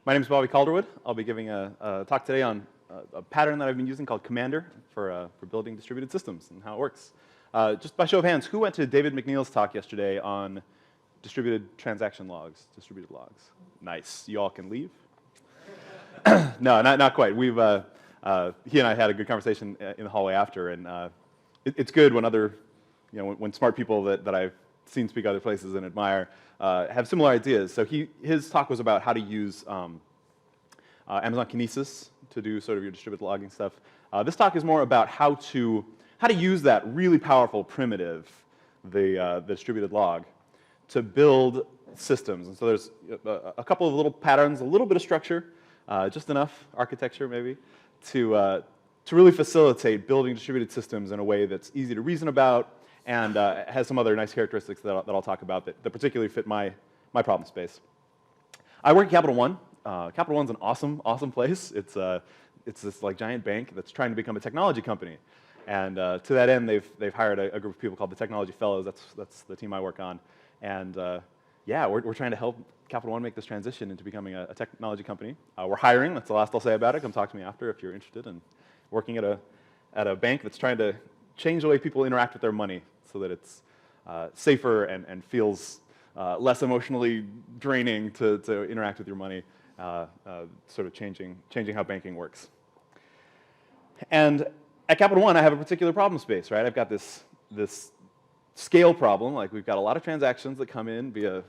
My name is Bobby Calderwood. I'll be giving a talk today on a pattern that I've been using called Commander for building distributed systems and how it works. Just by show of hands, who went to David McNeil's talk yesterday on distributed transaction logs, distributed logs? Nice. You all can leave? No, not quite. He and I had a good conversation in the hallway after, and it's good when when smart people that I've seen speak other places and admire have similar ideas. So his talk was about how to use Amazon Kinesis to do sort of your distributed logging stuff. This talk is more about how to use that really powerful primitive, the distributed log, to build systems. And so there's a couple of little patterns, a little bit of structure, just enough architecture maybe, to really facilitate building distributed systems in a way that's easy to reason about and has some other nice characteristics that I'll talk about that particularly fit my problem space. I work at Capital One. Capital One's an awesome place. It's this like giant bank that's trying to become a technology company, and to that end, they've hired a group of people called the Technology Fellows. That's the team I work on, and yeah, we're trying to help Capital One make this transition into becoming a technology company. We're hiring. That's the last I'll say about it. Come talk to me after if you're interested in working at a bank that's trying to change the way people interact with their money so that it's safer and feels less emotionally draining to interact with your money, sort of changing how banking works. And at Capital One, I have a particular problem space, right? I've got this scale problem. Like we've got a lot of transactions that come in via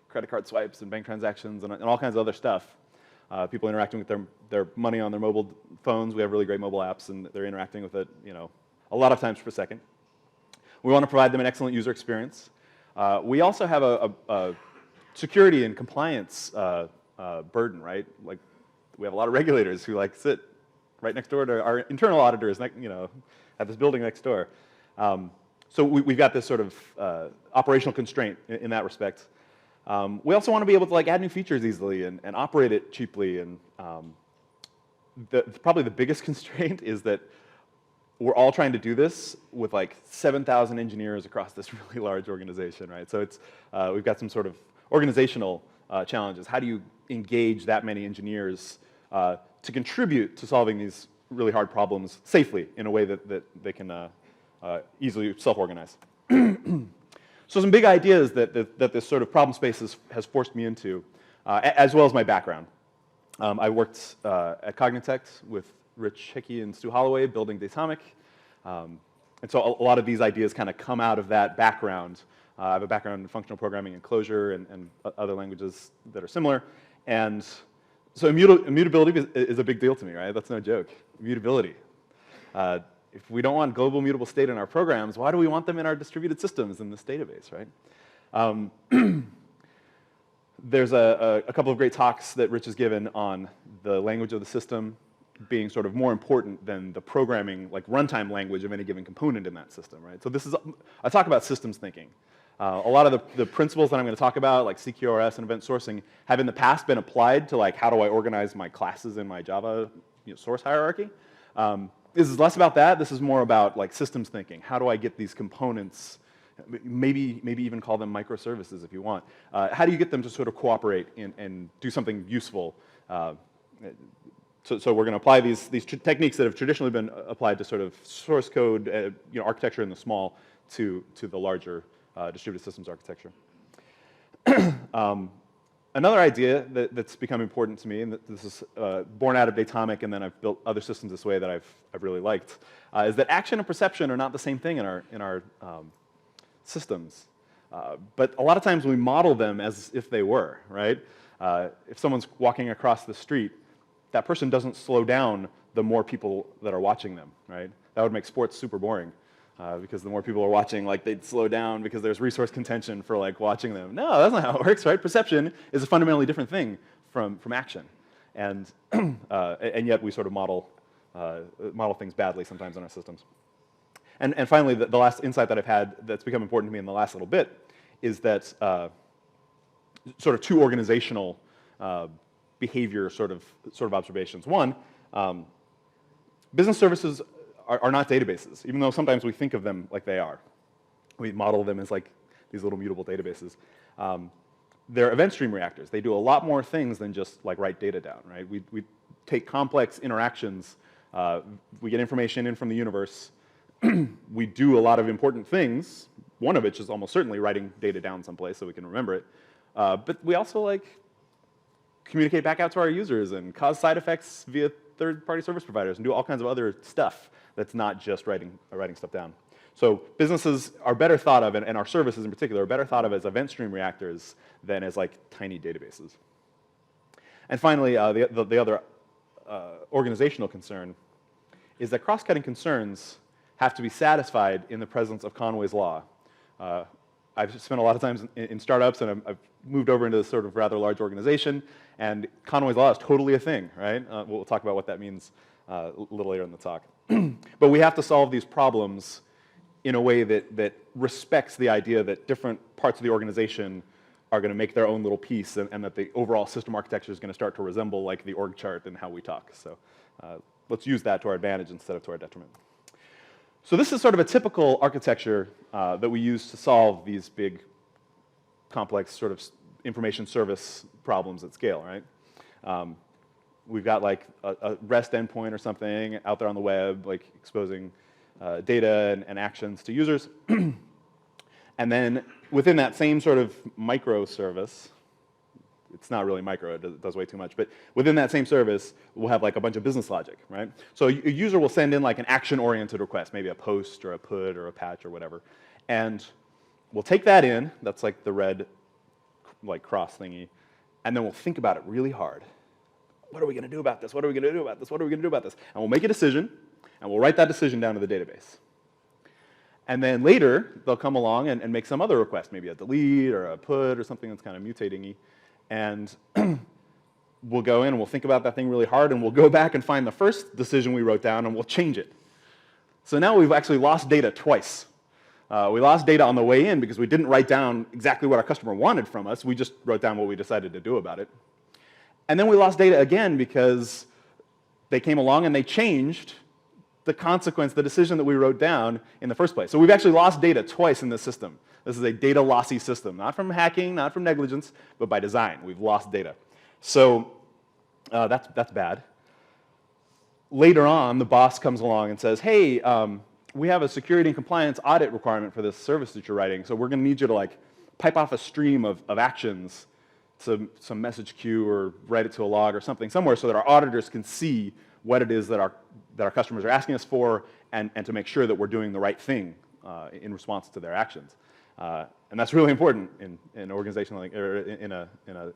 credit card swipes and bank transactions and all kinds of other stuff. People interacting with their money on their mobile phones. We have really great mobile apps, and they're interacting with it, a lot of times per second. We want to provide them an excellent user experience. We also have a security and compliance burden, right? Like we have a lot of regulators who sit right next door to our internal auditors, at this building next door. So we've got this sort of operational constraint in that respect. We also want to be able to add new features easily and operate it cheaply. And probably the biggest constraint is that we're all trying to do this with 7,000 engineers across this really large organization, right? So we've got some sort of organizational challenges. How do you engage that many engineers to contribute to solving these really hard problems safely in a way that they can easily self-organize? So some big ideas that this sort of problem space has forced me into, as well as my background. I worked at Cognitect with Rich Hickey and Stu Holloway building Datomic. And so a lot of these ideas kind of come out of that background. I have a background in functional programming and Clojure and other languages that are similar. And so immutability is a big deal to me, right? That's no joke. Immutability. If we don't want global mutable state in our programs, why do we want them in our distributed systems in this database, right? There's a couple of great talks that Rich has given on the language of the system being sort of more important than the programming, runtime language of any given component in that system, right? So I talk about systems thinking. A lot of the principles that I'm going to talk about, like CQRS and Event Sourcing, have in the past been applied to how do I organize my classes in my Java source hierarchy. This is less about that. This is more about systems thinking. How do I get these components, maybe even call them microservices if you want. How do you get them to sort of cooperate and do something useful? So we're going to apply these techniques that have traditionally been applied to sort of source code, architecture in the small to the larger distributed systems architecture. Another idea that's become important to me, and this is born out of Datomic, and then I've built other systems this way that I've really liked, is that action and perception are not the same thing in our systems. But a lot of times we model them as if they were, right? If someone's walking across the street, that person doesn't slow down the more people that are watching them, right? That would make sports super boring because the more people are watching, they'd slow down because there's resource contention for watching them. No, that's not how it works, right? Perception is a fundamentally different thing from action, and yet we sort of model things badly sometimes in our systems. And finally, the last insight that I've had that's become important to me in the last little bit is that sort of two organizational behavior sort of observations. One, business services are not databases, even though sometimes we think of them like they are. We model them as these little mutable databases. they're event stream reactors. They do a lot more things than just like write data down, right? We take complex interactions. We get information in from the universe. We do a lot of important things, one of which is almost certainly writing data down someplace so we can remember it. But we also like communicate back out to our users and cause side effects via third-party service providers and do all kinds of other stuff that's not just writing stuff down. So businesses are better thought of, and our services in particular, are better thought of as event stream reactors than as like tiny databases. And finally, the other organizational concern is that cross-cutting concerns have to be satisfied in the presence of Conway's Law. I've spent a lot of time in startups, and I've moved over into this sort of rather large organization, and Conway's Law is totally a thing, right? We'll talk about what that means a little later in the talk. But we have to solve these problems in a way that respects the idea that different parts of the organization are going to make their own little piece, and that the overall system architecture is going to start to resemble like the org chart and how we talk. So let's use that to our advantage instead of to our detriment. So this is sort of a typical architecture that we use to solve these big, complex sort of information service problems at scale, right? We've got like a REST endpoint or something out there on the web, like exposing data and actions to users. And then within that same sort of microservice, it's not really micro, it does way too much, but within that same service, we'll have like a bunch of business logic, right? So a user will send in like an action-oriented request, maybe a post or a put or a patch or whatever. And we'll take that in, that's like the red like cross thingy, and then we'll think about it really hard. What are we going to do about this? What are we going to do about this? What are we going to do about this? And we'll make a decision, and we'll write that decision down to the database. And then later, they'll come along and make some other request, maybe a delete or a put or something that's kind of mutating-y. And we'll go in and we'll think about that thing really hard, and we'll go back and find the first decision we wrote down, and we'll change it. So now we've actually lost data twice. We lost data on the way in because we didn't write down exactly what our customer wanted from us. We just wrote down what we decided to do about it. And then we lost data again because they came along and they changed the consequence, the decision that we wrote down in the first place. So we've actually lost data twice in this system. This is a data lossy system, not from hacking, not from negligence, but by design. We've lost data. So that's bad. Later on, the boss comes along and says, hey, we have a security and compliance audit requirement for this service that you're writing, so we're going to need you to like pipe off a stream of actions to some message queue or write it to a log or something somewhere so that our auditors can see what it is that our customers are asking us for, and to make sure that we're doing the right thing in response to their actions. And that's really important in an organization like, or in an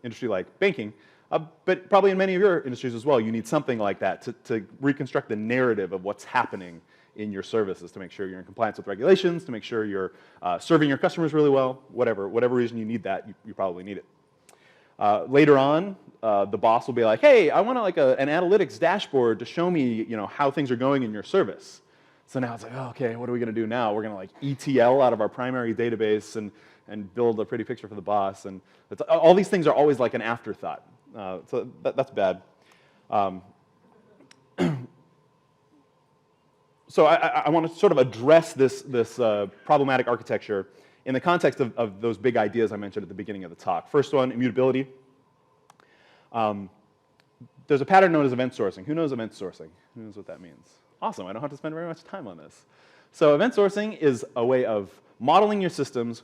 industry like banking, but probably in many of your industries as well. You need something like that to reconstruct the narrative of what's happening in your services, to make sure you're in compliance with regulations, to make sure you're serving your customers really well. Whatever reason you need that, you probably need it. Later on, the boss will be like, hey, I want like an analytics dashboard to show me, how things are going in your service. So now it's like, oh, okay, what are we going to do now? We're going to like ETL out of our primary database and build a pretty picture for the boss. And all these things are always like an afterthought. So that's bad. So I want to sort of address this problematic architecture in the context of those big ideas I mentioned at the beginning of the talk. First one, immutability. There's a pattern known as event sourcing. Who knows event sourcing? Who knows what that means? Awesome, I don't have to spend very much time on this. So event sourcing is a way of modeling your systems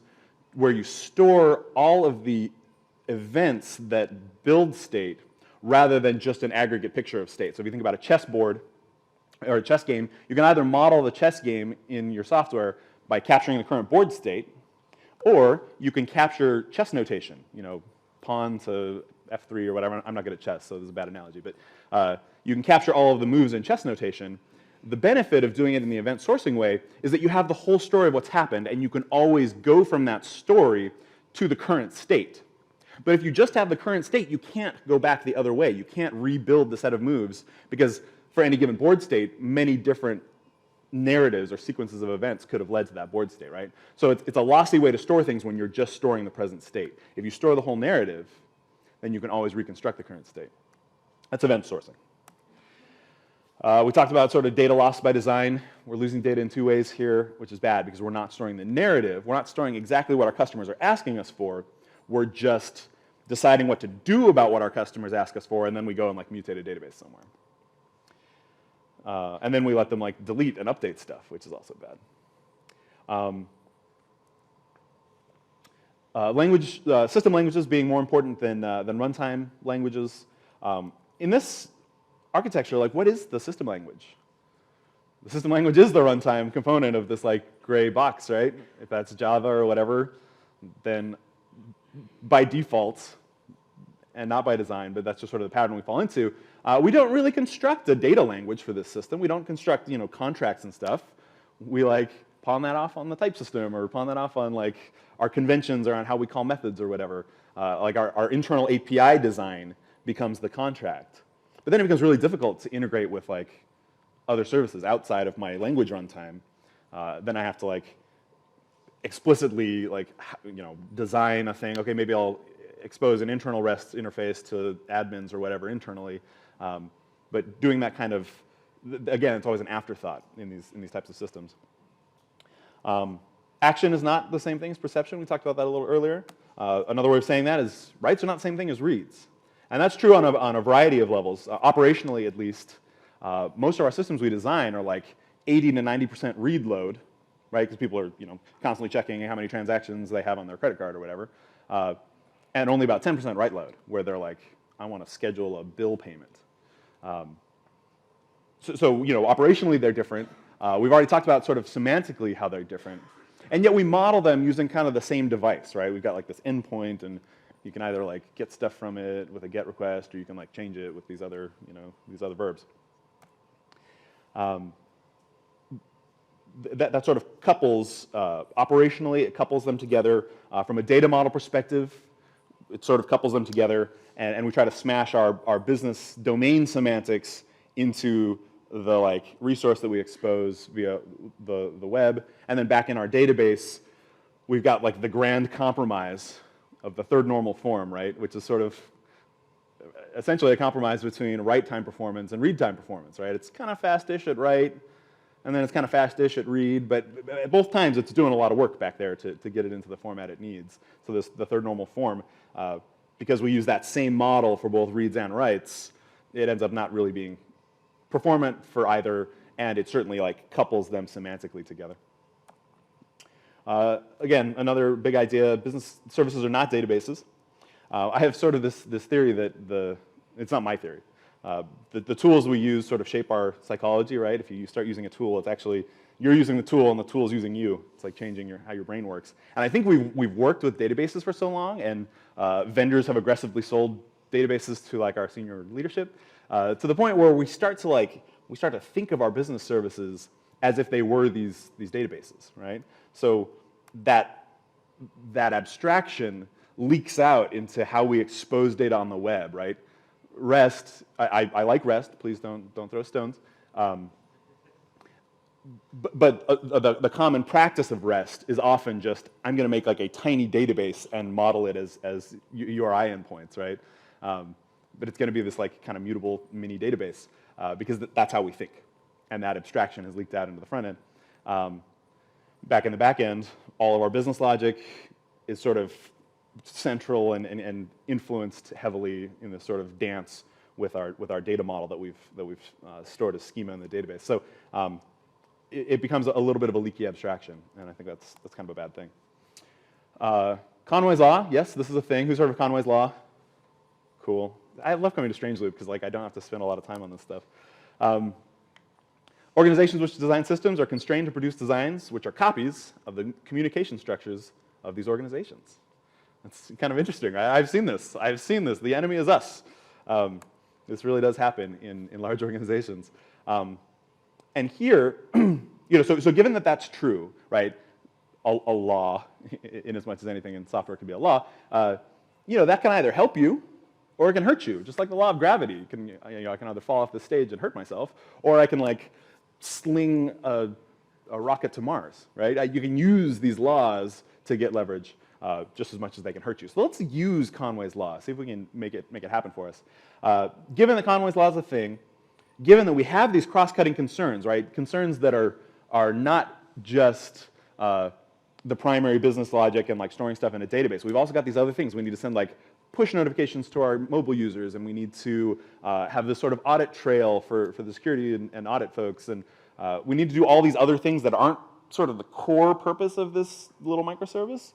where you store all of the events that build state rather than just an aggregate picture of state. So if you think about a chessboard or a chess game, you can either model the chess game in your software by capturing the current board state, or you can capture chess notation, pawn to f3 or whatever. I'm not good at chess, so this is a bad analogy, but you can capture all of the moves in chess notation. The benefit of doing it in the event sourcing way is that you have the whole story of what's happened, and you can always go from that story to the current state. But if you just have the current state, you can't go back the other way. You can't rebuild the set of moves, because for any given board state, many different narratives or sequences of events could have led to that board state, right? So it's a lossy way to store things when you're just storing the present state. If you store the whole narrative, then you can always reconstruct the current state. That's event sourcing. We talked about sort of data loss by design. We're losing data in two ways here, which is bad because we're not storing the narrative. We're not storing exactly what our customers are asking us for. We're just deciding what to do about what our customers ask us for, and then we go and like mutate a database somewhere. And then we let them like delete and update stuff, which is also bad. System languages being more important than runtime languages. In this architecture, like, what is the system language? The system language is the runtime component of this like gray box, right? If that's Java or whatever, then by default, and not by design, but that's just sort of the pattern we fall into, we don't really construct a data language for this system. We don't construct, contracts and stuff. We like pawn that off on the type system, or pawn that off on like our conventions around how we call methods or whatever. Like our internal API design becomes the contract. But then it becomes really difficult to integrate with like other services outside of my language runtime. Then I have to like explicitly like design a thing. Okay, maybe I'll expose an internal REST interface to admins or whatever internally. But doing that kind of, again, it's always an afterthought in these types of systems. Action is not the same thing as perception. We talked about that a little earlier. Another way of saying that is writes are not the same thing as reads. And that's true on a variety of levels. Operationally, at least, most of our systems we design are like 80 to 90% read load, right? Because people are constantly checking how many transactions they have on their credit card or whatever. And only about 10% write load, where they're like, I want to schedule a bill payment. So operationally they're different. We've already talked about sort of semantically how they're different. And yet we model them using kind of the same device, right? We've got like this endpoint, and you can either like get stuff from it with a GET request, or you can like change it with these other, these other verbs. That sort of couples, operationally, it couples them together. From a data model perspective, it sort of couples them together, and we try to smash our business domain semantics into the like resource that we expose via the web, and then back in our database, we've got like the grand compromise of the third normal form, right? Which is sort of essentially a compromise between write time performance and read time performance, right? It's kind of fast-ish at write, and then it's kind of fast-ish at read, but at both times it's doing a lot of work back there to get it into the format it needs. So the third normal form, because we use that same model for both reads and writes, it ends up not really being performant for either, and it certainly like couples them semantically together. Again, another big idea, business services are not databases. I have sort of this theory that it's not my theory. The tools we use sort of shape our psychology, right? If you start using a tool, it's actually, you're using the tool and the tool's using you. It's like changing how your brain works. And I think we've worked with databases for so long, and vendors have aggressively sold databases to like our senior leadership, to the point where we start to think of our business services as if they were these databases, right? So that abstraction leaks out into how we expose data on the web, right? REST, I like REST, please don't throw stones. But the common practice of REST is often just, I'm going to make like a tiny database and model it as URI endpoints, right? But it's going to be this like kind of mutable mini database because that's how we think. And that abstraction has leaked out into the front end. Back in the back end, all of our business logic is sort of central and influenced heavily in this sort of dance with our data model that we've stored as schema in the database. So it becomes a little bit of a leaky abstraction, and I think that's kind of a bad thing. Conways Law, yes, this is a thing. Who's heard of Conways Law? Cool. I love coming to Strangeloop because like I don't have to spend a lot of time on this stuff. Organizations which design systems are constrained to produce designs which are copies of the communication structures of these organizations. That's kind of interesting. I've seen this. The enemy is us. This really does happen in large organizations. And here, so given that that's true, right? A law, in as much as anything in software can be a law, that can either help you or it can hurt you. Just like the law of gravity, I can either fall off the stage and hurt myself, or I can like sling a rocket to Mars, right? You can use these laws to get leverage just as much as they can hurt you. So let's use Conway's Law, see if we can make it happen for us. Given that Conway's Law is a thing, given that we have these cross-cutting concerns, right? Concerns that are not just the primary business logic and like storing stuff in a database. We've also got these other things. We need to send like push notifications to our mobile users, and we need to have this sort of audit trail for the security and audit folks, and we need to do all these other things that aren't sort of the core purpose of this little microservice.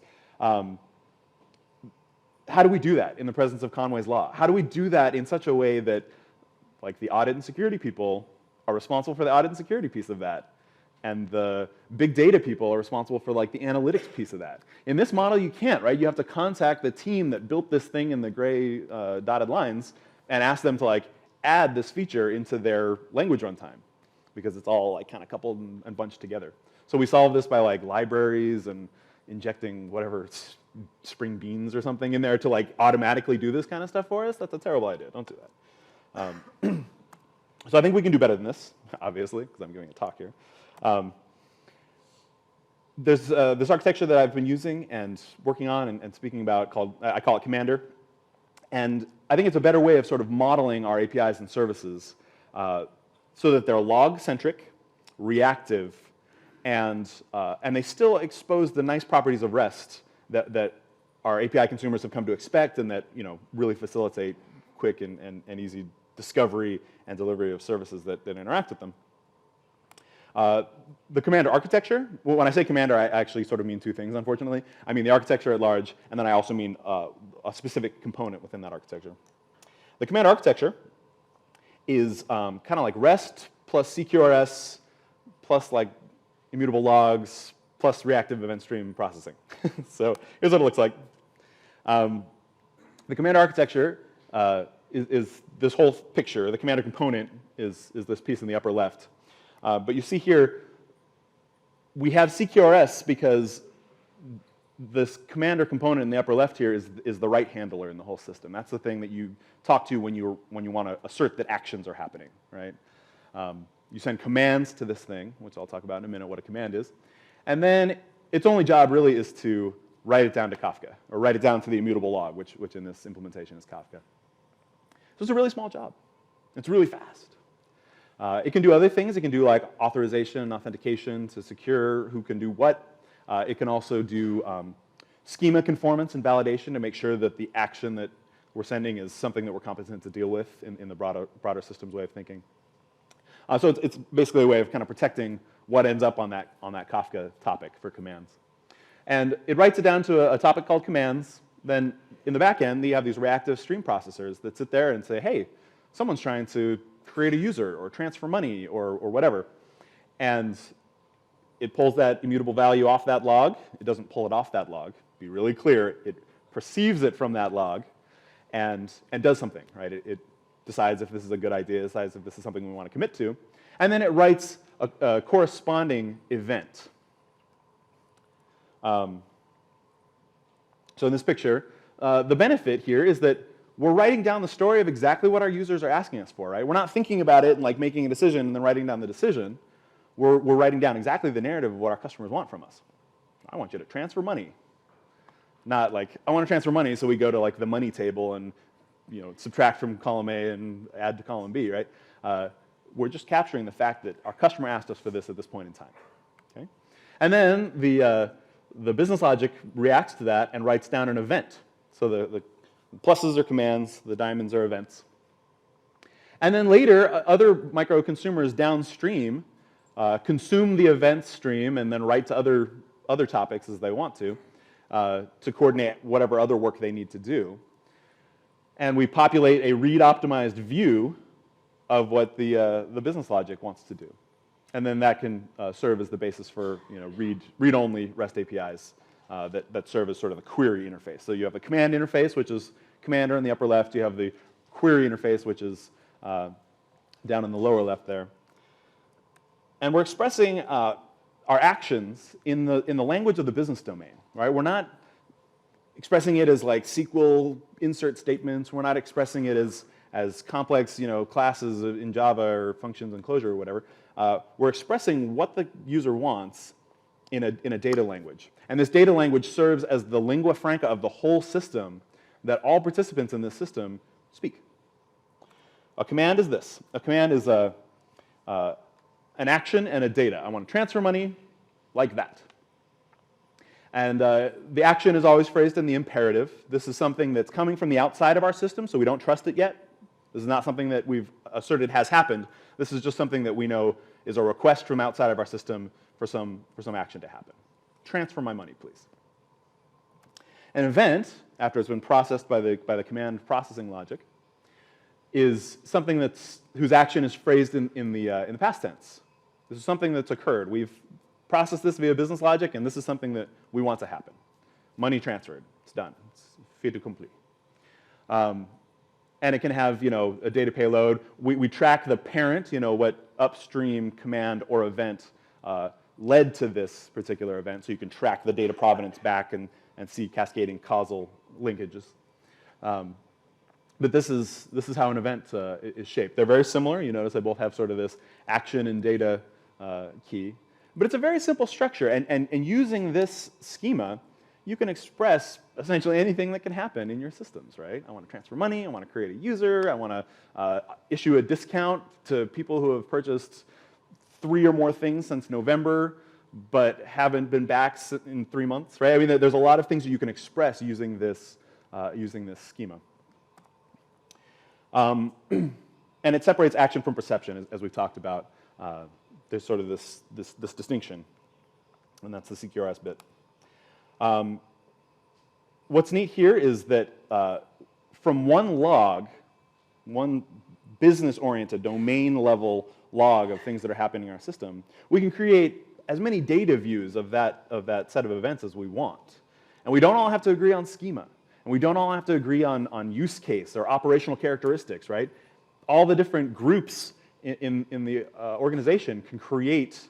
How do we do that in the presence of Conway's Law? How do we do that in such a way that like the audit and security people are responsible for the audit and security piece of that, and the big data people are responsible for like the analytics piece of that? In this model, you can't, right? You have to contact the team that built this thing in the gray dotted lines and ask them to like add this feature into their language runtime, because it's all like kind of coupled and bunched together. So we solve this by like libraries and injecting whatever spring beans or something in there to like automatically do this kind of stuff for us. That's a terrible idea. Don't do that. So I think we can do better than this, obviously, because I'm giving a talk here. There's this architecture that I've been using and working on and speaking about called, I call it Commander. And I think it's a better way of sort of modeling our APIs and services so that they're log-centric, reactive, and they still expose the nice properties of REST that our API consumers have come to expect, and that really facilitate quick and easy discovery and delivery of services that interact with them. The Commander architecture, well, when I say Commander, I actually sort of mean two things, unfortunately. I mean the architecture at large, and then I also mean a specific component within that architecture. The Commander architecture is kind of like REST plus CQRS plus like immutable logs plus reactive event stream processing. So here's what it looks like. The Commander architecture is this whole picture. The Commander component is this piece in the upper left. But you see here, we have CQRS because this Commander component in the upper left here is the right handler in the whole system. That's the thing that you talk to when you want to assert that actions are happening, right? You send commands to this thing, which I'll talk about in a minute what a command is. And then its only job really is to write it down to Kafka, or write it down to the immutable log, which in this implementation is Kafka. So it's a really small job. It's really fast. It can do other things. It can do like authorization and authentication to secure who can do what. It can also do schema conformance and validation to make sure that the action that we're sending is something that we're competent to deal with in the broader systems way of thinking. So it's basically a way of kind of protecting what ends up on that Kafka topic for commands. And it writes it down to a topic called commands. Then in the back end, you have these reactive stream processors that sit there and say, hey, someone's trying to create a user or transfer money or whatever. And it pulls that immutable value off that log. It doesn't pull it off that log. Be really clear, it perceives it from that log and does something, right? It decides if this is a good idea, decides if this is something we want to commit to. And then it writes a corresponding event. So in this picture, the benefit here is that we're writing down the story of exactly what our users are asking us for, right? We're not thinking about it and like making a decision and then writing down the decision. We're writing down exactly the narrative of what our customers want from us. I want you to transfer money. Not like, I want to transfer money, so we go to like the money table and subtract from column A and add to column B, right? We're just capturing the fact that our customer asked us for this at this point in time. Okay? And then the business logic reacts to that and writes down an event. So the pluses are commands, the diamonds are events. And then later, other micro consumers downstream consume the event stream and then write to other topics as they want to coordinate whatever other work they need to do. And we populate a read-optimized view of what the business logic wants to do. And then that can serve as the basis for read-only REST APIs that serve as sort of the query interface. So you have a command interface, which is Commander in the upper left. You have the query interface, which is down in the lower left there. And we're expressing our actions in the language of the business domain, right? We're not expressing it as like SQL insert statements. We're not expressing it as complex classes in Java or functions in Clojure or whatever. We're expressing what the user wants in a data language. And this data language serves as the lingua franca of the whole system that all participants in this system speak. A command is this. A command is an action and a data. I want to transfer money like that. And the action is always phrased in the imperative. This is something that's coming from the outside of our system, so we don't trust it yet. This is not something that we've asserted has happened. This is just something that we know is a request from outside of our system for some action to happen. Transfer my money, please. An event, after it's been processed by the command processing logic, is something whose action is phrased in the past tense. This is something that's occurred. We've processed this via business logic, and this is something that we want to happen. Money transferred. It's done. It's fait accompli. And it can have, a data payload. We track the parent, what upstream command or event led to this particular event, so you can track the data provenance back and see cascading causal linkages. But this is how an event is shaped. They're very similar. You notice they both have sort of this action and data key. But it's a very simple structure. And using this schema, you can express essentially anything that can happen in your systems, right? I want to transfer money. I want to create a user. I want to issue a discount to people who have purchased 3 or more things since November, but haven't been back in 3 months, right? I mean, there's a lot of things that you can express using this schema. And it separates action from perception, as we've talked about. There's sort of this distinction, and that's the CQRS bit. What's neat here is that from one log, one business-oriented, domain-level log of things that are happening in our system, we can create as many data views of that set of events as we want. And we don't all have to agree on schema. And we don't all have to agree on use case or operational characteristics, right? All the different groups in the organization can create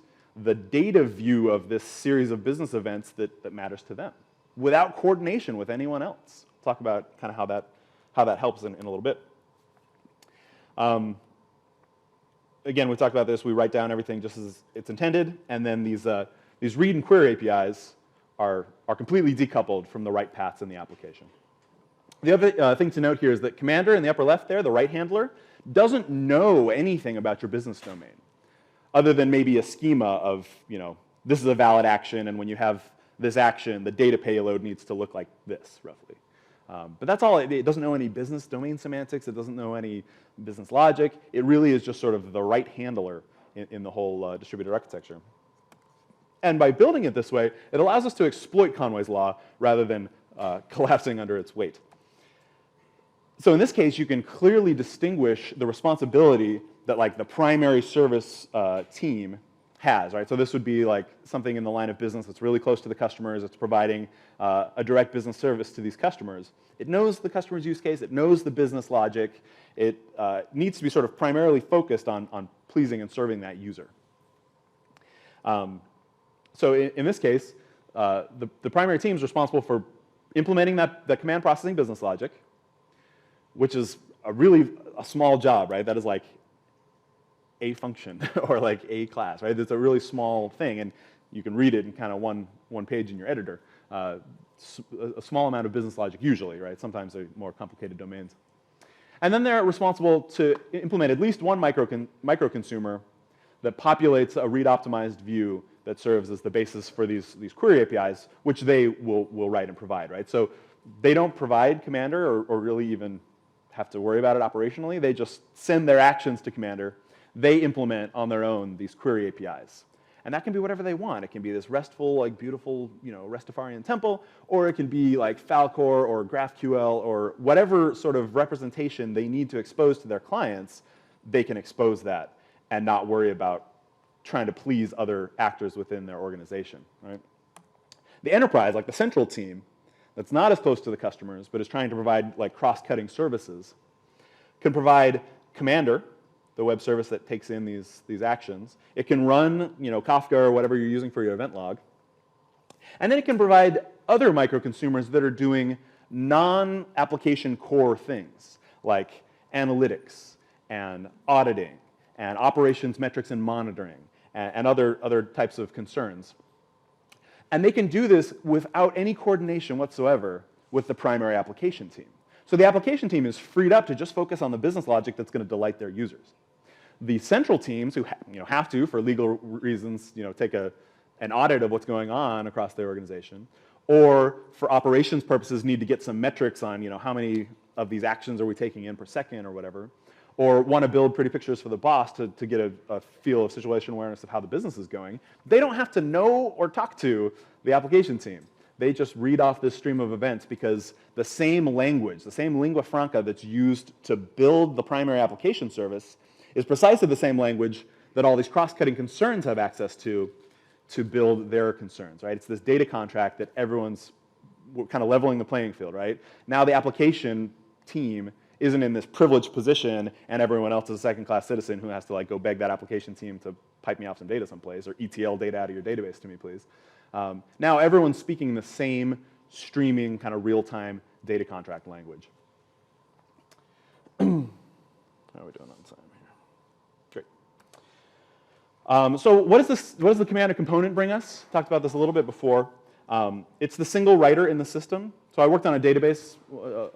the data view of this series of business events that matters to them without coordination with anyone else. We'll talk about kind of how that helps in a little bit. Again, we talked about this. We write down everything just as it's intended, and then these read and query APIs are completely decoupled from the write paths in the application. The other thing to note here is that Commander in the upper left there, the right handler, doesn't know anything about your business domain, other than maybe a schema of, this is a valid action, and when you have this action, the data payload needs to look like this, roughly. But that's all. It doesn't know any business domain semantics. It doesn't know any business logic. It really is just sort of the right handler in the whole distributed architecture. And by building it this way, it allows us to exploit Conway's Law rather than collapsing under its weight. So in this case, you can clearly distinguish the responsibility that the primary service team has, right? So this would be like something in the line of business that's really close to the customers. It's providing a direct business service to these customers. It knows the customer's use case. It knows the business logic. It needs to be sort of primarily focused on pleasing and serving that user. So in this case, the primary team is responsible for implementing that command processing business logic, which is a small job, right? That is like a function or like a class, right? It's a really small thing, and you can read it in kind of one page in your editor. A small amount of business logic usually, right? Sometimes they're more complicated domains. And then they're responsible to implement at least one microconsumer that populates a read-optimized view that serves as the basis for these query APIs, which they will write and provide, right? So they don't provide Commander or really even have to worry about it operationally. They just send their actions to Commander. They implement on their own these query APIs. And that can be whatever they want. It can be this RESTful, like beautiful, Rastafarian temple, or it can be like Falcor or GraphQL or whatever sort of representation they need to expose to their clients. They can expose that and not worry about trying to please other actors within their organization, right? The enterprise, like the central team, that's not as close to the customers, but is trying to provide like cross-cutting services, can provide Commander, the web service that takes in these actions. It can run, Kafka or whatever you're using for your event log. And then it can provide other microconsumers that are doing non-application core things, like analytics and auditing and operations metrics and monitoring and other types of concerns. And they can do this without any coordination whatsoever with the primary application team. So the application team is freed up to just focus on the business logic that's going to delight their users. The central teams who have to, for legal reasons, take an audit of what's going on across their organization, or for operations purposes need to get some metrics on how many of these actions are we taking in per second or whatever, or want to build pretty pictures for the boss to get a feel of situation awareness of how the business is going, they don't have to know or talk to the application team. They just read off this stream of events because the same language, the same lingua franca that's used to build the primary application service is precisely the same language that all these cross-cutting concerns have access to build their concerns, right? It's this data contract that everyone's kind of leveling the playing field, right? Now the application team isn't in this privileged position and everyone else is a second-class citizen who has to like go beg that application team to pipe me off some data someplace or ETL data out of your database to me, please. Now everyone's speaking the same streaming kind of real-time data contract language. How are we doing on time here? Great. So what does the Commander component bring us? Talked about this a little bit before. It's the single writer in the system. So I worked on a database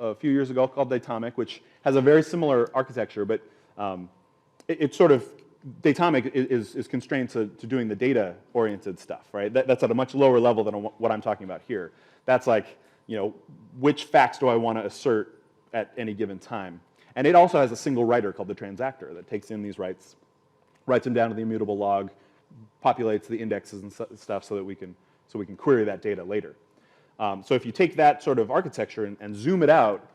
a few years ago called Datomic, which has a very similar architecture, but it's sort of, Datomic is constrained to doing the data-oriented stuff, right? That's at a much lower level than what I'm talking about here. That's like, which facts do I want to assert at any given time? And it also has a single writer called the transactor that takes in these writes them down to the immutable log, populates the indexes and stuff so that we can query that data later. So if you take that sort of architecture and zoom it out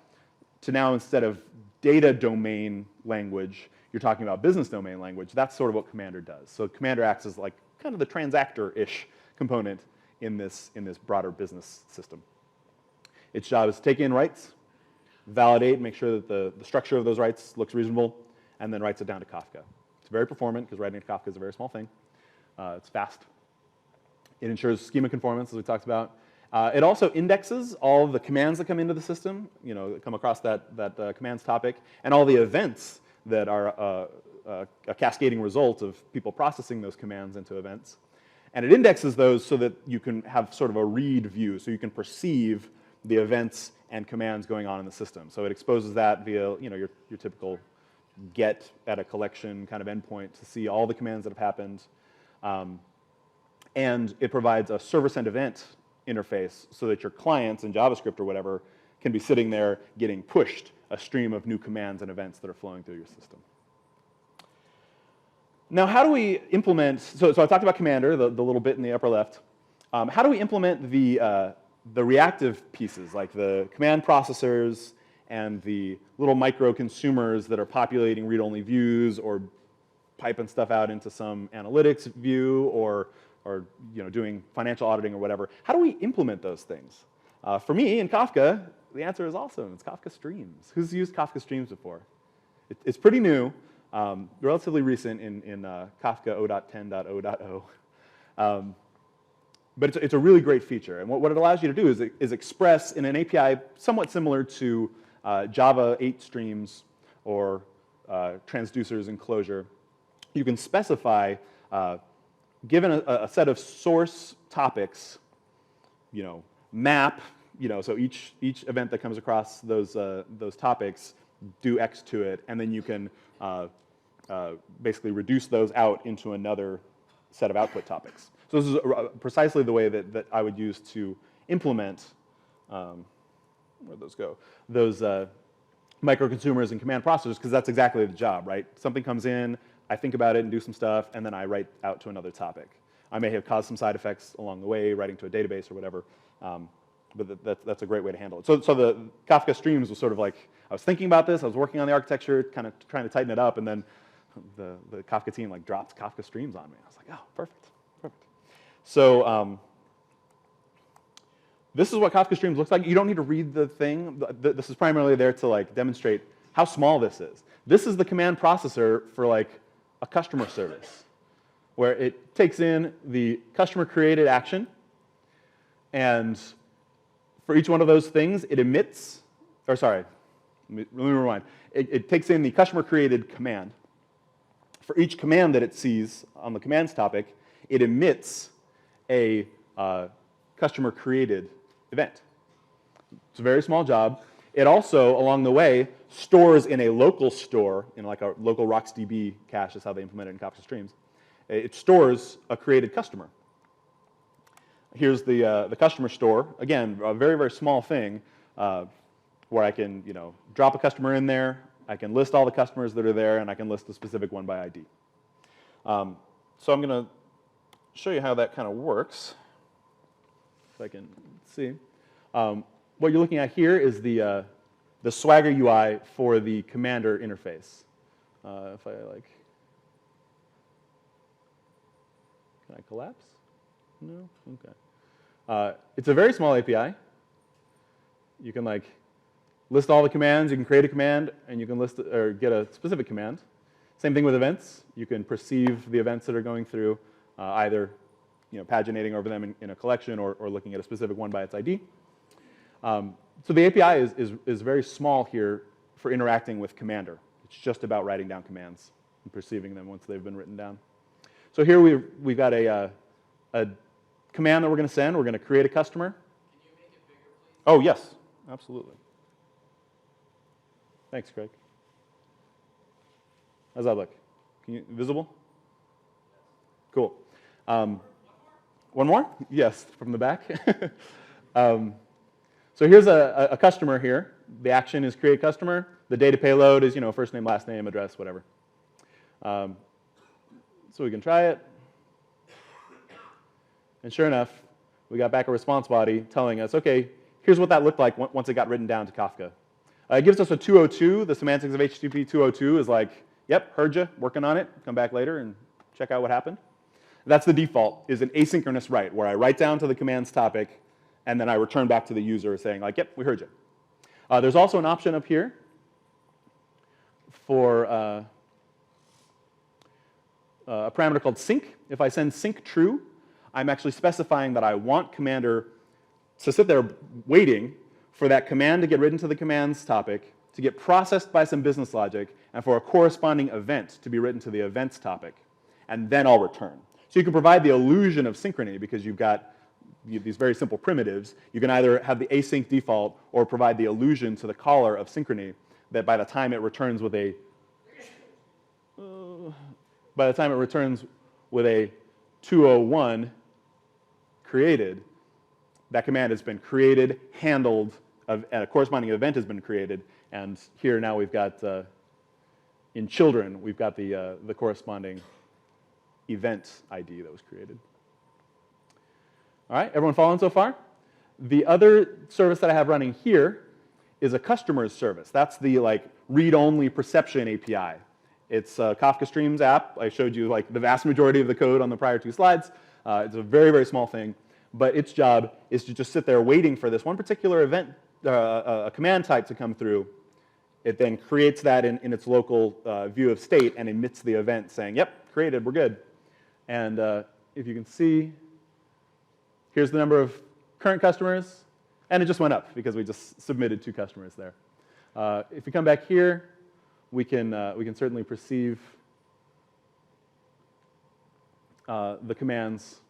to now, instead of data domain language, you're talking about business domain language, that's sort of what Commander does. So Commander acts as like kind of the transactor-ish component in this broader business system. Its job is to take in writes, validate, make sure that the structure of those writes looks reasonable, and then writes it down to Kafka. It's very performant because writing to Kafka is a very small thing. It's fast. It ensures schema conformance, as we talked about. It also indexes all the commands that come into the system, that come across that commands topic, and all the events that are a cascading result of people processing those commands into events. And it indexes those so that you can have sort of a read view, so you can perceive the events and commands going on in the system. So it exposes that via your typical get at a collection kind of endpoint to see all the commands that have happened. And it provides a server-send event interface so that your clients in JavaScript or whatever can be sitting there getting pushed a stream of new commands and events that are flowing through your system. Now, how do we implement, so I talked about Commander, the little bit in the upper left. How do we implement the reactive pieces, like the command processors and the little micro consumers that are populating read-only views or piping stuff out into some analytics view or doing financial auditing or whatever? How do we implement those things? For me, in Kafka, the answer is awesome. It's Kafka Streams. Who's used Kafka Streams before? It's pretty new, relatively recent in Kafka 0.10.0.0. But it's a really great feature. And what it allows you to do is express in an API somewhat similar to Java 8 streams or transducers in Clojure. You can specify, given a set of source topics, map, so each event that comes across those topics, do X to it, and then you can basically reduce those out into another set of output topics. So this is precisely the way that I would use to implement, where'd those go? Those micro-consumers and command processors, because that's exactly the job, right? Something comes in, I think about it and do some stuff, and then I write out to another topic. I may have caused some side effects along the way, writing to a database or whatever, but that's a great way to handle it. So the Kafka Streams was sort of like, I was thinking about this, I was working on the architecture, kind of trying to tighten it up, and then the Kafka team like dropped Kafka Streams on me. I was like, oh, perfect. So this is what Kafka Streams looks like. You don't need to read the thing. This is primarily there to like demonstrate how small this is. This is the command processor for like a customer service, where it takes in the customer-created action, and for each one of those things, it emits, or sorry, let me rewind. It takes in the customer-created command. For each command that it sees on the commands topic, it emits a customer-created event. It's a very small job. It also, along the way, stores in a local store, in like a local RocksDB cache is how they implement it in Kafka Streams. It stores a created customer. Here's the customer store. Again, a very, very small thing where I can drop a customer in there, I can list all the customers that are there, and I can list a specific one by ID. So I'm going to show you how that kind of works, if I can see. What you're looking at here is the Swagger UI for the Commander interface. If I can I collapse? No? Okay. It's a very small API. You can list all the commands, you can create a command, and you can list or get a specific command. Same thing with events. You can perceive the events that are going through, either paginating over them in a collection or looking at a specific one by its ID. So the API is very small here for interacting with Commander. It's just about writing down commands and perceiving them once they've been written down. So here we've got a command that we're going to send. We're going to create a customer. Can you make it bigger, please? Oh, yes, absolutely. Thanks, Craig. How's that look? Visible? Cool. One more? Yes, from the back. So here's a customer here. The action is create customer. The data payload is first name, last name, address, whatever. So we can try it. And sure enough, we got back a response body telling us, okay, here's what that looked like once it got written down to Kafka. It gives us a 202. The semantics of HTTP 202 is like, yep, heard you, working on it. Come back later and check out what happened. That's the default, is an asynchronous write, where I write down to the commands topic, and then I return back to the user saying, yep, we heard you. There's also an option up here for a parameter called sync. If I send sync true, I'm actually specifying that I want Commander to sit there waiting for that command to get written to the commands topic, to get processed by some business logic, and for a corresponding event to be written to the events topic, and then I'll return. So you can provide the illusion of synchrony because you've got these very simple primitives. You can either have the async default or provide the illusion to the caller of synchrony that by the time it returns with a 201 created, that command has been created, handled, and a corresponding event has been created. And here now we've got, in children, we've got the corresponding event ID that was created. All right, everyone following so far? The other service that I have running here is a customer's service. That's the read-only perception API. It's a Kafka Streams app. I showed you the vast majority of the code on the prior two slides. It's a very, very small thing, but its job is to just sit there waiting for this one particular event, a command type to come through. It then creates that in its local view of state and emits the event saying, yep, created, we're good. And if you can see, here's the number of current customers, and it just went up because we just submitted 2 customers there. If we come back here, we can certainly perceive the commands,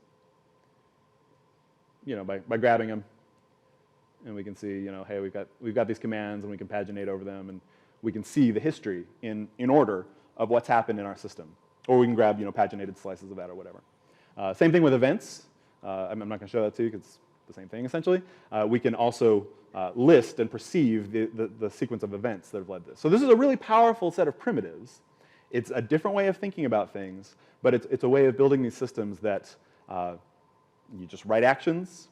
by grabbing them, and we can see, hey, we've got these commands, and we can paginate over them, and we can see the history in order of what's happened in our system, or we can grab paginated slices of that or whatever. Same thing with events. I'm not going to show that to you because it's the same thing essentially. We can also list and perceive the sequence of events that have led to this. So this is a really powerful set of primitives. It's a different way of thinking about things, but it's a way of building these systems that you just write actions,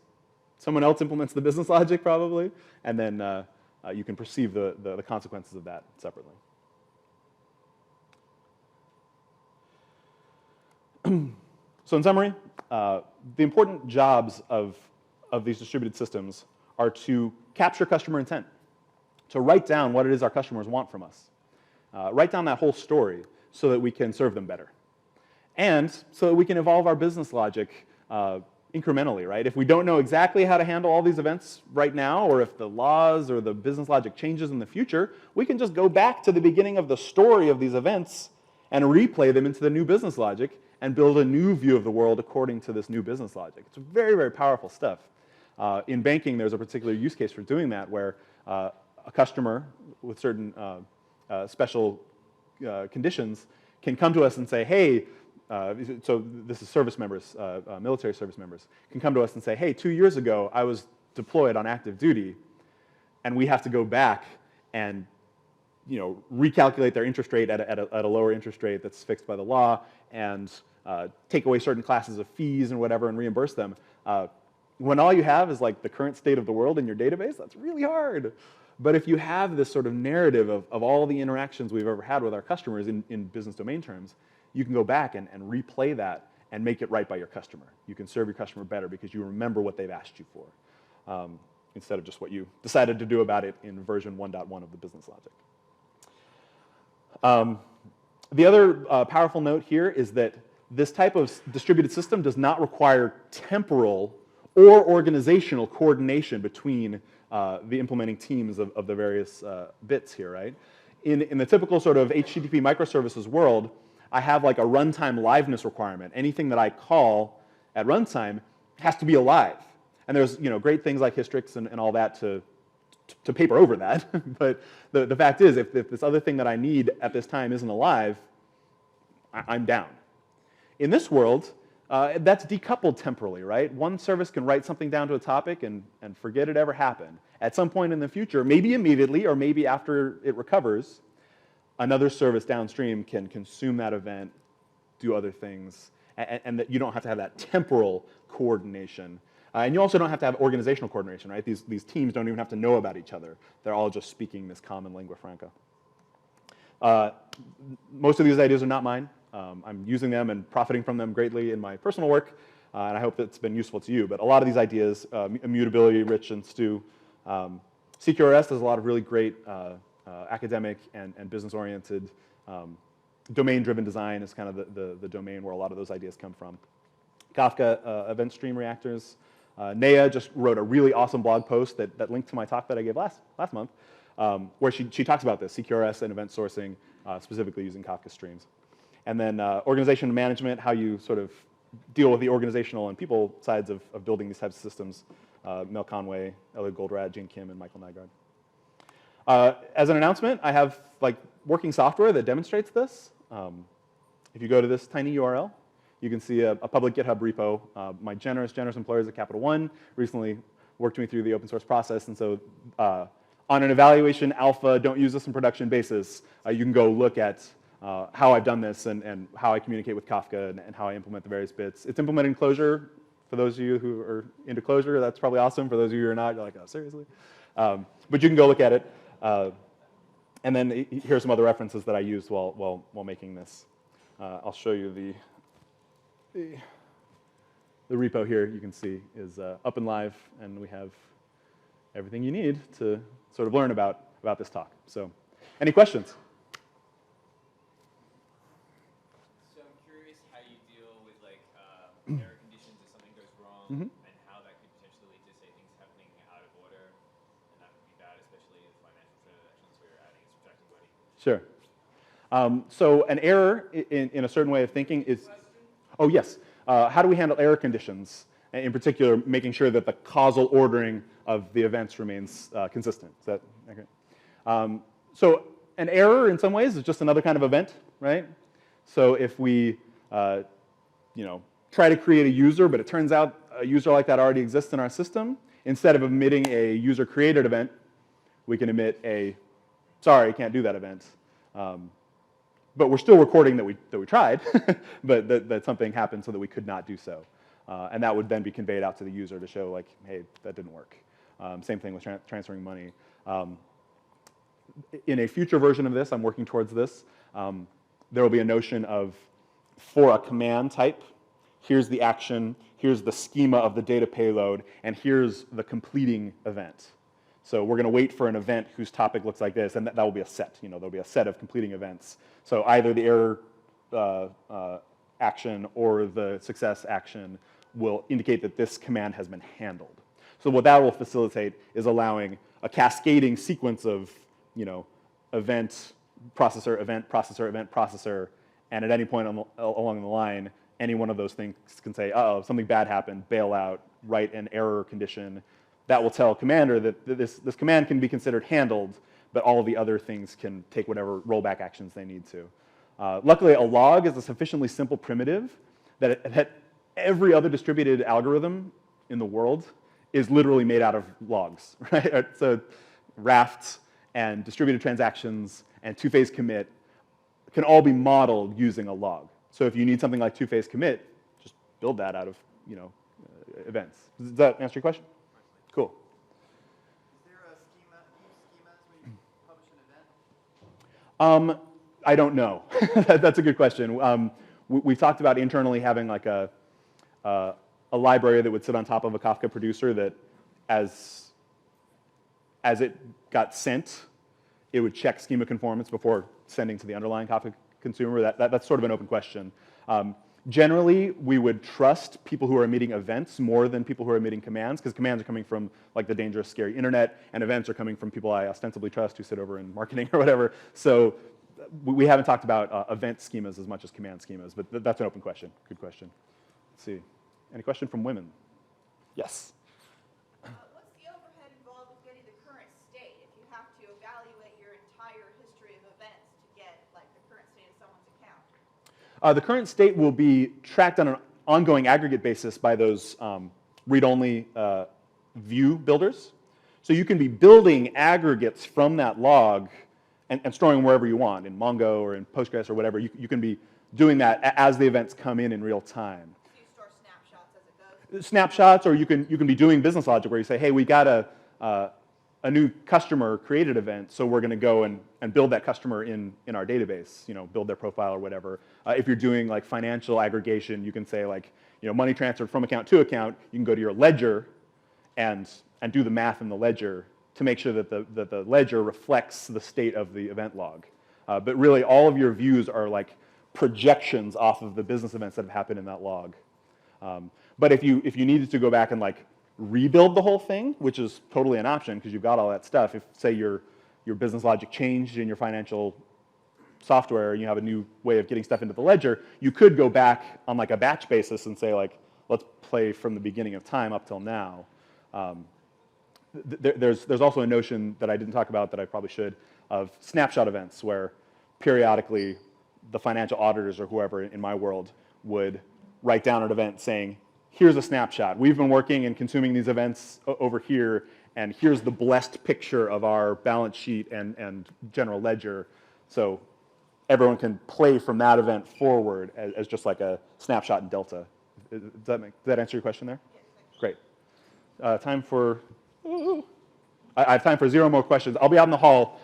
someone else implements the business logic probably, and then you can perceive the consequences of that separately. So in summary, the important jobs of these distributed systems are to capture customer intent, to write down what it is our customers want from us, write down that whole story so that we can serve them better, and so that we can evolve our business logic incrementally, right? If we don't know exactly how to handle all these events right now, or if the laws or the business logic changes in the future, we can just go back to the beginning of the story of these events and replay them into the new business logic and build a new view of the world according to this new business logic. It's very, very powerful stuff. In banking, there's a particular use case for doing that where a customer with certain special conditions can come to us and say, hey, so this is service members, military service members, can come to us and say, hey, 2 years ago, I was deployed on active duty, and we have to go back and recalculate their interest rate at a lower interest rate that's fixed by the law, and take away certain classes of fees and whatever and reimburse them. When all you have is like the current state of the world in your database, that's really hard. But if you have this sort of narrative of all the interactions we've ever had with our customers in business domain terms, you can go back and replay that and make it right by your customer. You can serve your customer better because you remember what they've asked you for, instead of just what you decided to do about it in version 1.1 of the business logic. The other powerful note here is that this type of distributed system does not require temporal or organizational coordination between the implementing teams of the various bits here, right? In the typical sort of HTTP microservices world, I have like a runtime liveness requirement. Anything that I call at runtime has to be alive. And there's great things like Hystrix and all that to paper over that. But the fact is, if this other thing that I need at this time isn't alive, I'm down. In this world, that's decoupled temporally, right? One service can write something down to a topic and forget it ever happened. At some point in the future, maybe immediately or maybe after it recovers, another service downstream can consume that event, do other things, and that you don't have to have that temporal coordination. And you also don't have to have organizational coordination, right? These teams don't even have to know about each other. They're all just speaking this common lingua franca. Most of these ideas are not mine. I'm using them and profiting from them greatly in my personal work, and I hope that's been useful to you. But a lot of these ideas, immutability, Rich and Stu, CQRS does a lot of really great academic and business-oriented domain-driven design is kind of the domain where a lot of those ideas come from. Kafka event stream reactors. Naya just wrote a really awesome blog post that linked to my talk that I gave last month, where she talks about this, CQRS and event sourcing, specifically using Kafka Streams. And then organization and management, how you sort of deal with the organizational and people sides of building these types of systems. Mel Conway, Elliot Goldratt, Jane Kim, and Michael Nygaard. As an announcement, I have working software that demonstrates this. If you go to this tiny URL, you can see a public GitHub repo. My generous employers at Capital One recently worked me through the open source process, and so on an evaluation alpha, don't use this in production basis, you can go look at how I've done this and how I communicate with Kafka and how I implement the various bits. It's implemented in Clojure. For those of you who are into Clojure, that's probably awesome. For those of you who are not, you're like, oh, seriously? But you can go look at it. And then here are some other references that I used while making this. I'll show you the repo here. You can see is up and live, and we have everything you need to sort of learn about this talk. So, any questions? So I'm curious how you deal with error conditions if something goes wrong, and how that could potentially lead to, say, things happening out of order, and that would be bad, especially in financial transactions where you're adding and subtracting money. Sure. So an error in a certain way of thinking is, oh yes, how do we handle error conditions? In particular, making sure that the causal ordering of the events remains consistent. Is that okay? So an error in some ways is just another kind of event, right? So if we try to create a user, but it turns out a user like that already exists in our system, instead of emitting a user-created event, we can emit a, sorry, can't do that event. But we're still recording that we tried, but that something happened so that we could not do so. And that would then be conveyed out to the user to show, like, hey, that didn't work. Same thing with transferring money. In a future version of this, I'm working towards this, there will be a notion of, for a command type, here's the action, here's the schema of the data payload, and here's the completing event. So we're going to wait for an event whose topic looks like this, and that will be a set. There'll be a set of completing events. So either the error action or the success action will indicate that this command has been handled. So what that will facilitate is allowing a cascading sequence of, event, processor, event, processor, event, processor, and at any point along the line, any one of those things can say, uh-oh, something bad happened, bail out, write an error condition. That will tell Commander that this command can be considered handled, but all the other things can take whatever rollback actions they need to. Luckily, a log is a sufficiently simple primitive that every other distributed algorithm in the world is literally made out of logs, right? So rafts and distributed transactions and two-phase commit can all be modeled using a log. So if you need something like two-phase commit, just build that out of events. Does that answer your question? Cool. Is there a schema, schemas when you publish an event? I don't know. That's a good question. We've talked about internally having like a library that would sit on top of a Kafka producer that as it got sent, it would check schema conformance before sending to the underlying Kafka consumer. That's sort of an open question. Generally, we would trust people who are emitting events more than people who are emitting commands, because commands are coming from like the dangerous, scary internet, and events are coming from people I ostensibly trust who sit over in marketing or whatever. So we haven't talked about event schemas as much as command schemas, but that's an open question. Good question. Let's see. Any question from women? Yes. What's the overhead involved with getting the current state if you have to evaluate your entire history of events to get like the current state of someone's account? The current state will be tracked on an ongoing aggregate basis by those read-only view builders. So you can be building aggregates from that log and storing them wherever you want, in Mongo or in Postgres or whatever. You can be doing that as the events come in real time. So you store snapshots as it goes? Snapshots, or you can be doing business logic where you say, hey, we got a new customer created event, so we're going to go and build that customer in our database, build their profile or whatever. If you're doing like financial aggregation, you can say like, money transferred from account to account, you can go to your ledger and do the math in the ledger to make sure that the ledger reflects the state of the event log. But really, all of your views are like projections off of the business events that have happened in that log. But if you needed to go back and like rebuild the whole thing, which is totally an option because you've got all that stuff. If, say, your business logic changed in your financial software and you have a new way of getting stuff into the ledger, you could go back on like a batch basis and say like, let's play from the beginning of time up till now. There's also a notion that I didn't talk about that I probably should of snapshot events where periodically the financial auditors or whoever in my world would write down an event saying, here's a snapshot. We've been working and consuming these events over here, and here's the blessed picture of our balance sheet and general ledger. So everyone can play from that event forward as just like a snapshot in Delta. Does that answer your question there? Yes, thank you. Great. I have time for 0 more questions. I'll be out in the hall.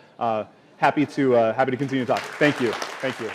Happy to continue to talk. Thank you. Thank you.